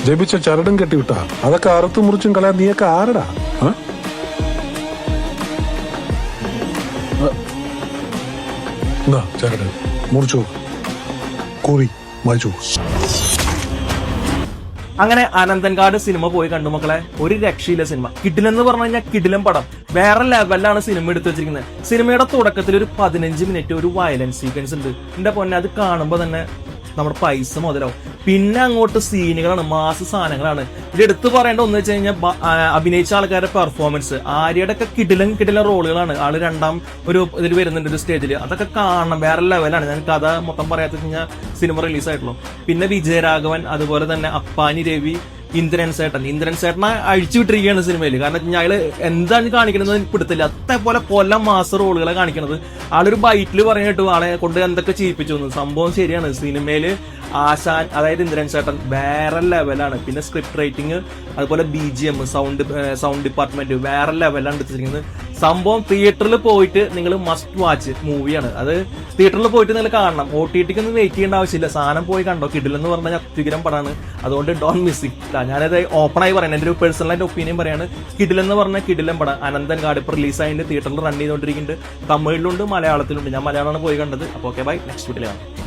ജപിച്ച ചരടും കെട്ടിവിട്ടാ അതൊക്കെ അറുത്തും മുറിച്ചും കളയാൻ നീയൊക്കെ ആരടാ? ചരട് മുറിച്ചു കോരി വായിച്ചു. അങ്ങനെ അനന്തൻകാട് സിനിമ പോയി കണ്ടു മക്കളെ. ഒരു രക്ഷയില്ല സിനിമ. കിടിലെന്ന് പറഞ്ഞു കഴിഞ്ഞാൽ കിടിലം പടം. വേറെ ലെവലിലാണ് സിനിമ എടുത്തു വെച്ചിരിക്കുന്നത്. സിനിമയുടെ തുടക്കത്തിൽ ഒരു 15 മിനിറ്റ് ഒരു വയലൻസ് സീക്വൻസ് ഉണ്ട്. എന്റെ പൊന്നെ, അത് കാണുമ്പോൾ തന്നെ നമ്മുടെ പൈസ മുതലാവും. പിന്നെ അങ്ങോട്ട് സീനുകളാണ്, മാസ് സാധനങ്ങളാണ്. ഇത് എടുത്തു പറയേണ്ട ഒന്ന് വെച്ച് കഴിഞ്ഞാൽ അഭിനയിച്ച ആൾക്കാരുടെ പെർഫോമൻസ്. ആര്യയുടെ ഒക്കെ കിടിലൻ റോളുകളാണ്. ആള് രണ്ടാം ഒരു ഇതിൽ വരുന്നുണ്ട് ഒരു സ്റ്റേജിൽ. അതൊക്കെ കാണണം, വേറെ ലെവലാണ്. ഞാൻ കഥ മൊത്തം പറയാത്ത കഴിഞ്ഞാൽ സിനിമ റിലീസായിട്ടുള്ളൂ. പിന്നെ വിജയരാഘവൻ, അതുപോലെ തന്നെ അപ്പാനി രവി, ഇന്ദ്രൻ സേട്ടനെ അഴിച്ചു വിട്ടിരിക്കുകയാണ് സിനിമയിൽ. കാരണം അയാള് എന്താണ് കാണിക്കുന്നത് എനിക്ക് പിടുത്തില്ല. അതേപോലെ കൊല്ലം മാസ റോളുകളെ കാണിക്കുന്നത്. ആളൊരു ബൈറ്റിൽ പറഞ്ഞിട്ടു ആളെ കൊണ്ട് എന്തൊക്കെ ചെയ്യിപ്പിച്ചു. സംഭവം ശരിയാണ്. സിനിമയില് ആശാൻ, അതായത് ഇന്ദ്രൻ ചേട്ടൻ വേറെ ലെവലാണ്. പിന്നെ സ്ക്രിപ്റ്റ് റൈറ്റിംഗ്, അതുപോലെ BGM, സൗണ്ട് ഡിപ്പാർട്ട്മെന്റ് വേറെ ലെവലാണ് എടുത്തിരിക്കുന്നത്. സംഭവം തിയേറ്ററിൽ പോയിട്ട് നിങ്ങൾ മസ്റ്റ് വാച്ച് മൂവിയാണ്. അത് തിയേറ്ററിൽ പോയിട്ട് നിങ്ങൾ കാണണം. OTT ഒന്നും വെയിറ്റ് ചെയ്യേണ്ട ആവശ്യമില്ല. സാധനം പോയി കണ്ടോ. കിടിലെന്ന് പറഞ്ഞാൽ അത്യുഗ്രം പടമാണ്. അതുകൊണ്ട് ഡോണ്ട് മിസ് ഇറ്റ്. ഞാനത് ഓപ്പണായി പറയാം, എന്റെ ഒരു പേഴ്സണലായിട്ട് ഒപ്പീനിയൻ പറയാണ്. കിടിലെന്ന് പറഞ്ഞാൽ കിടിലൻ പടം. അനന്തൻകാട് ഇപ്പൊ റിലീസായിട്ട് തിയേറ്ററിൽ റൺ ചെയ്തുകൊണ്ടിരിക്കുന്നുണ്ട്. തമിഴിലുണ്ട്, മലയാളത്തിലുണ്ട്. ഞാൻ മലയാളമാണ് പോയി കണ്ടത്. അപ്പോൾ ഓക്കെ, ബൈ. നെക്സ്റ്റ് വീഡിയോയിലാണ്.